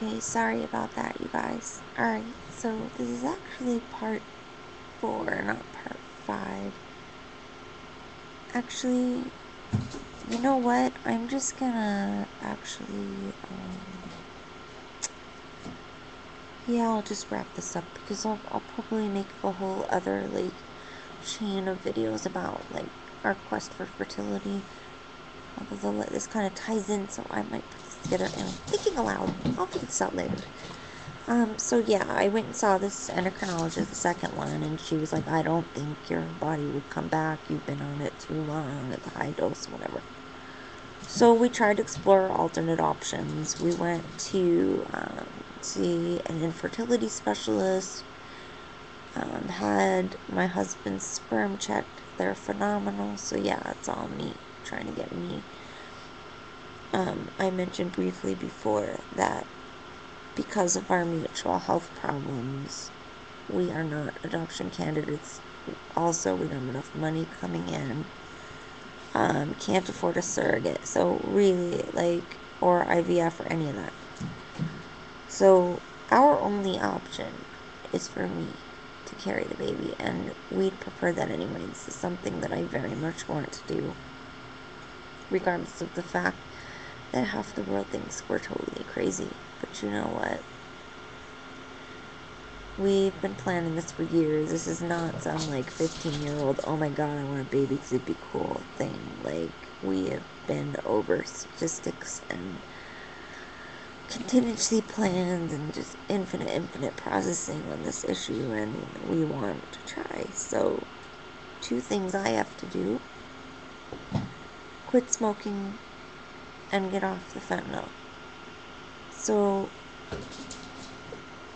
Okay, sorry about that, you guys. Alright, so this is actually part 4, not part 5. Actually, you know what? I'm just gonna actually, yeah, I'll just wrap this up because I'll probably make a whole other, like, chain of videos about, like, our quest for fertility. Although this kind of ties in, so I might put this together. And I'm thinking aloud. I'll figure this out later. So yeah, I went and saw this endocrinologist, the second one, and she was like, I don't think your body would come back. You've been on it too long at the high dose, whatever. So we tried to explore alternate options. We went to see an infertility specialist, had my husband's sperm checked. They're phenomenal. So yeah, it's all me, trying to get me. I mentioned briefly before that because of our mutual health problems, we are not adoption candidates. Also, we don't have enough money coming in. Can't afford a surrogate. So really, like, or IVF or any of that. So our only option is for me to carry the baby, and we'd prefer that anyway. This is something that I very much want to do, regardless of the fact that half the world thinks we're totally crazy. But you know what? We've been planning this for years. This is not some, like, 15-year-old, oh my god, I want a baby because it'd be cool thing. Like, we have been over statistics and contingency plans and just infinite processing on this issue, and we want to try. So, 2 things I have to do: quit smoking and get off the fentanyl. So,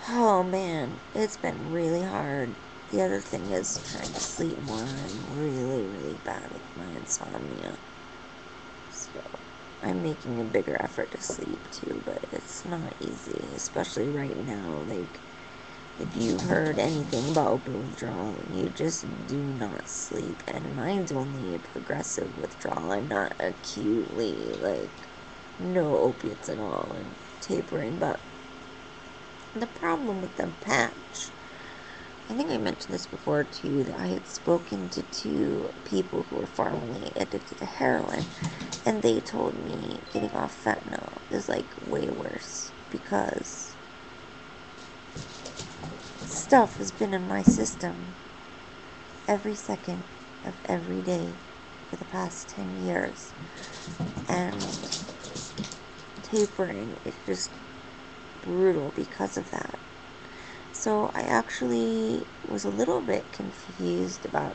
oh man, it's been really hard. The other thing is trying to sleep more. I'm really bad with my insomnia. So I'm making a bigger effort to sleep too, but it's not easy, especially right now. Like, if you've heard anything about opiate withdrawal, you just do not sleep. And mine's only a progressive withdrawal. I'm not acutely, like, no opiates at all and tapering, but the problem with the patch, I think I mentioned this before too, that I had spoken to 2 people who were formerly addicted to heroin, and they told me getting off fentanyl is, like, way worse because stuff has been in my system every second of every day for the past 10 years, and tapering is just brutal because of that. So I actually was a little bit confused about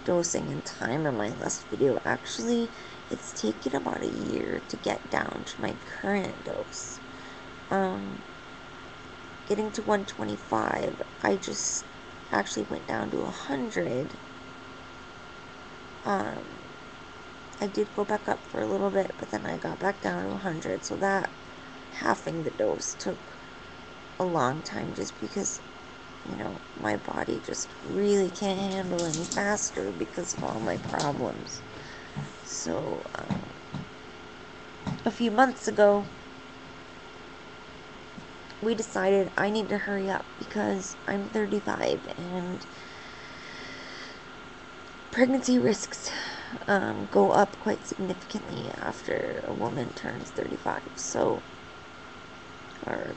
dosing and time in my last video. Actually, it's taken about a year to get down to my current dose. Getting to 125, I just actually went down to 100. I did go back up for a little bit, but then I got back down to 100, so that halving the dose took a long time just because, you know, my body just really can't handle any faster because of all my problems. So, a few months ago, we decided I need to hurry up because I'm 35 and pregnancy risks go up quite significantly after a woman turns 35. So, or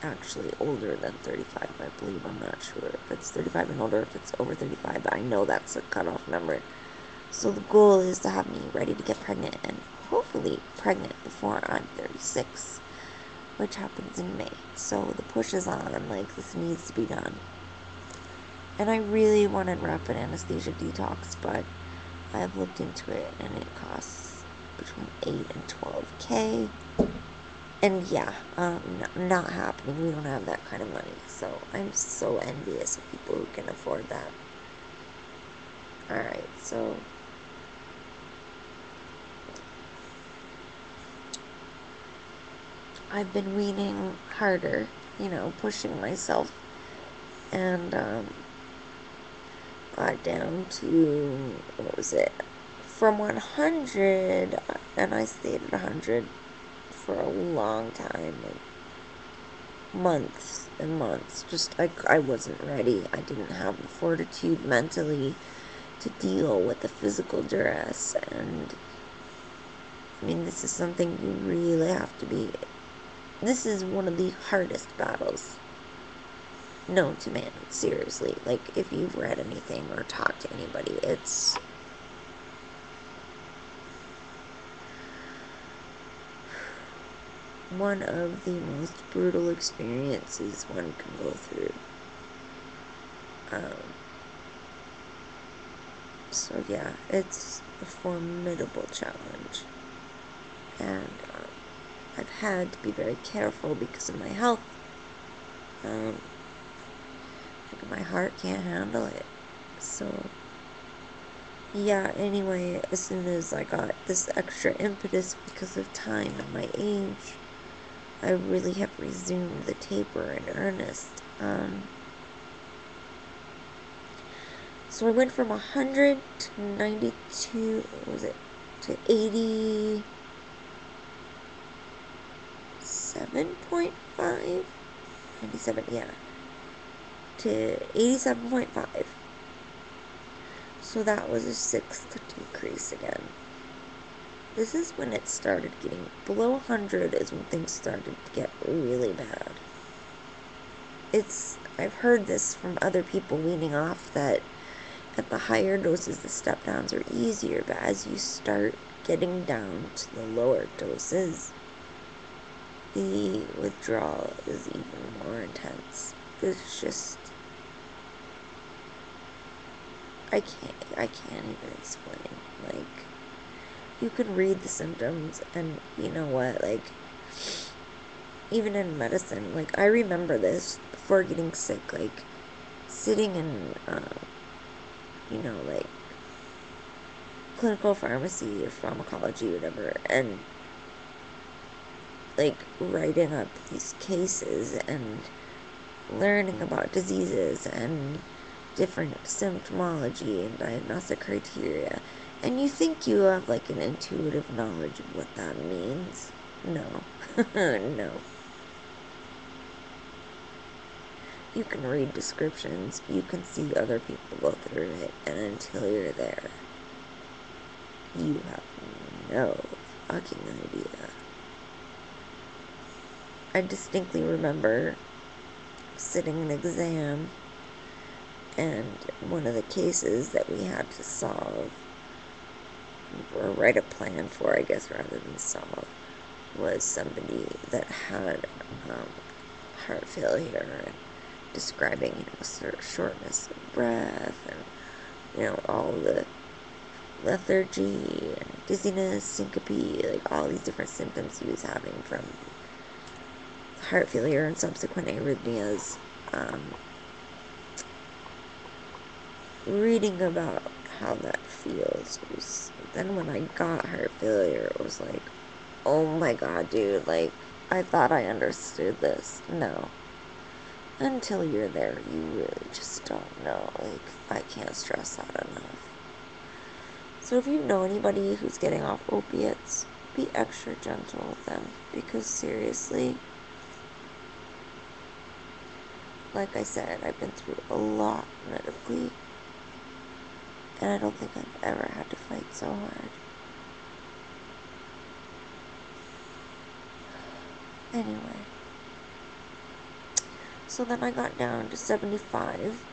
actually older than 35, I believe. I'm not sure if it's 35 and older, if it's over 35, but I know that's a cutoff number. So the goal is to have me ready to get pregnant and hopefully pregnant before I'm 36, which happens in May. So the push is on, like, this needs to be done. And I really wanted rapid anesthesia detox, but I've looked into it and it costs between 8 and 12K. And yeah, not happening. We don't have that kind of money. So I'm so envious of people who can afford that. Alright, so I've been weaning harder, you know, pushing myself, and got down to, what was it, from 100, and I stayed at 100 for a long time, like months and months. Just, I wasn't ready. I didn't have the fortitude mentally to deal with the physical duress. And, I mean, this is something you really have to be... This is one of the hardest battles known to man, seriously. Like, if you've read anything or talked to anybody, it's... one of the most brutal experiences one can go through. So yeah, it's a formidable challenge. And I've had to be very careful because of my health. My heart can't handle it. So yeah, anyway, as soon as I got this extra impetus because of time and my age, I really have resumed the taper in earnest. So I went from 100 to 92, what was it, to 87.5? 97, yeah. To 87.5. So that was a 6th decrease again. This is when it started getting below 100 is when things started to get really bad. I've heard this from other people weaning off that at the higher doses the step downs are easier, but as you start getting down to the lower doses, the withdrawal is even more intense. It's just, I can't even explain. Like, you can read the symptoms, and you know what, like, even in medicine, like, I remember this before getting sick, like, sitting in, like, clinical pharmacy or pharmacology, whatever, and, like, writing up these cases and learning about diseases and different symptomology and diagnostic criteria, and you think you have, like, an intuitive knowledge of what that means. No. No. You can read descriptions, you can see other people go through it, and until you're there, you have no fucking idea. I distinctly remember sitting an exam, and one of the cases that we had to solve, or write a plan for, I guess, rather than solve, was somebody that had heart failure, and describing, shortness of breath, and, all the lethargy, and dizziness, syncope, like, all these different symptoms he was having from heart failure and subsequent arrhythmias. Reading about how that feels was, then when I got heart failure, it was like, oh my god, dude, like, I thought I understood this. No. Until you're there, you really just don't know. Like, I can't stress that enough. So if you know anybody who's getting off opiates, be extra gentle with them, because seriously, like I said, I've been through a lot medically, and I don't think I've ever had to fight so hard. Anyway, so then I got down to 75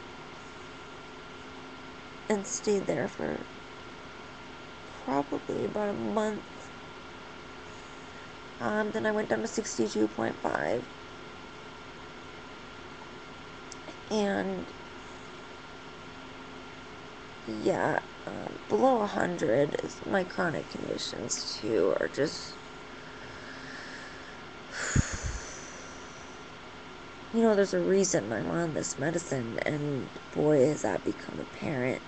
and stayed there for probably about a month. Then I went down to 62.5, and yeah, below 100 is my chronic conditions too are just, there's a reason I'm on this medicine, and boy, has that become apparent.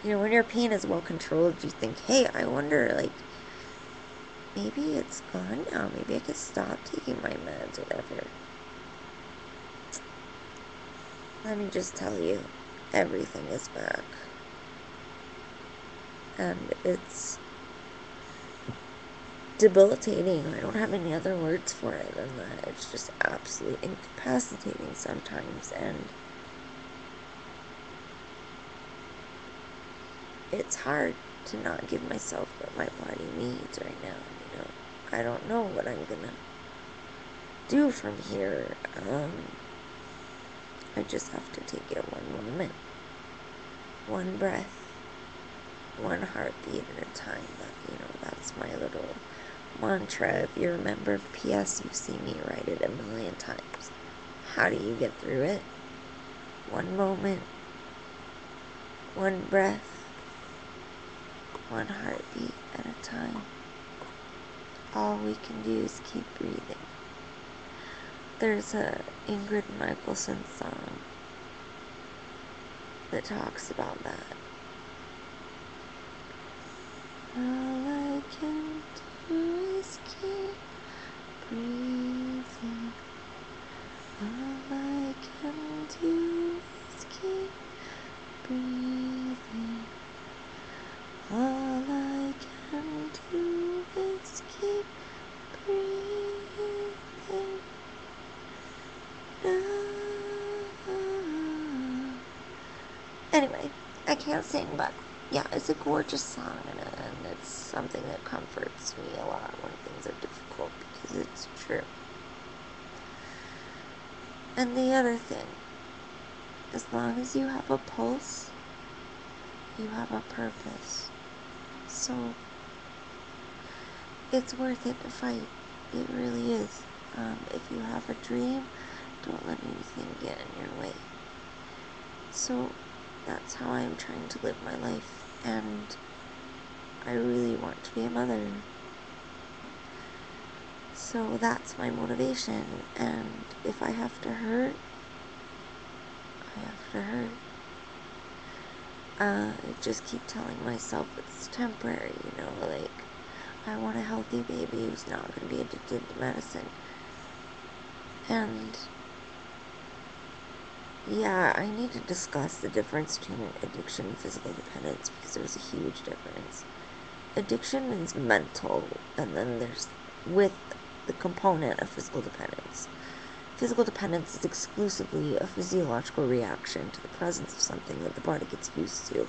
When your pain is well controlled, you think, hey, I wonder, like, maybe it's gone now, maybe I could stop taking my meds, whatever. Let me just tell you, everything is back. And it's debilitating. I don't have any other words for it than that. It's just absolutely incapacitating sometimes, and it's hard to not give myself what my body needs right now, you know. I don't know what I'm gonna do from here. I just have to take it one moment, one breath, one heartbeat at a time. That, you know, that's my little mantra. If you remember, P.S., you've seen me write it a million times. How do you get through it? One moment, one breath, one heartbeat at a time. All we can do is keep breathing. There's a Ingrid Michaelson song that talks about that. All I can do is keep breathing. All I can do is keep breathing. All I can do is keep breathing. Anyway, I can't sing, but yeah, it's a gorgeous song, and it's something that comforts me a lot when things are difficult, because it's true. And the other thing, as long as you have a pulse, you have a purpose. So it's worth it to fight. It really is. If you have a dream, don't let anything get in your way. So that's how I'm trying to live my life, and I really want to be a mother. So that's my motivation, and if I have to hurt, I have to hurt. I just keep telling myself it's temporary, you know, like, I want a healthy baby who's not going to be addicted to medicine. And yeah, I need to discuss the difference between addiction and physical dependence, because there's a huge difference. Addiction is mental, and then there's with the component of physical dependence. Physical dependence is exclusively a physiological reaction to the presence of something that the body gets used to,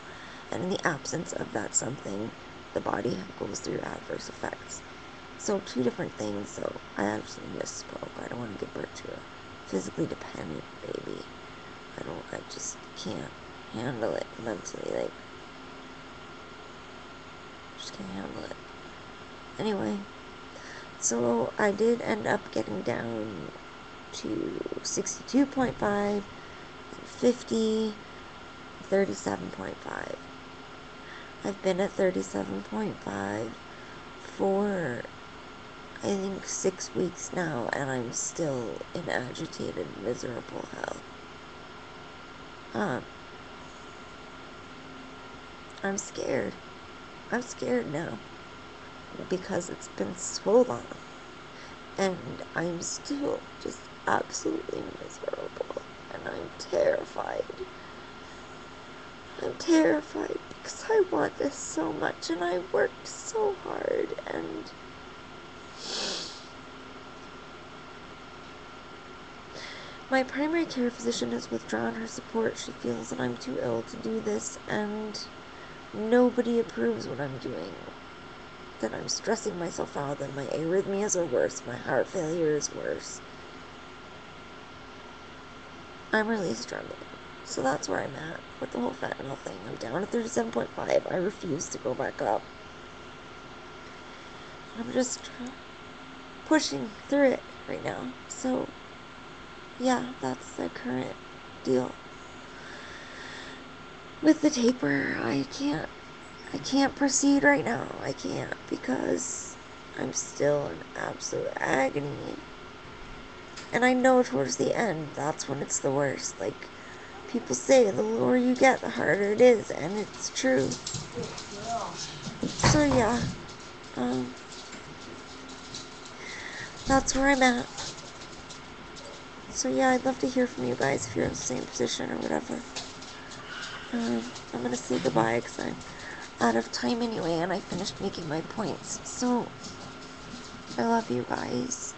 and in the absence of that something, the body goes through adverse effects. So two different things. So I actually misspoke. I don't want to give birth to a physically dependent baby. I just can't handle it mentally, like, just can't handle it. Anyway, so I did end up getting down to 62.5, 50, 37.5. I've been at 37.5 for, I think, 6 weeks now, and I'm still in agitated, miserable hell. I'm scared. I'm scared now, because it's been so long, and I'm still just absolutely miserable, and I'm terrified. I'm terrified because I want this so much, and I worked so hard, and my primary care physician has withdrawn her support. She feels that I'm too ill to do this, and nobody approves what I'm doing. That I'm stressing myself out, that my arrhythmias are worse, my heart failure is worse. I'm really struggling. So that's where I'm at with the whole fentanyl thing. I'm down at 37.5. I refuse to go back up. I'm just pushing through it right now. So, yeah, that's the current deal. With the taper, I can't proceed right now. I can't, because I'm still in absolute agony. And I know towards the end, that's when it's the worst. Like, people say the lower you get, the harder it is, and it's true. So yeah, that's where I'm at. So yeah, I'd love to hear from you guys if you're in the same position or whatever. I'm gonna say goodbye because I'm out of time anyway, and I finished making my points. So I love you guys.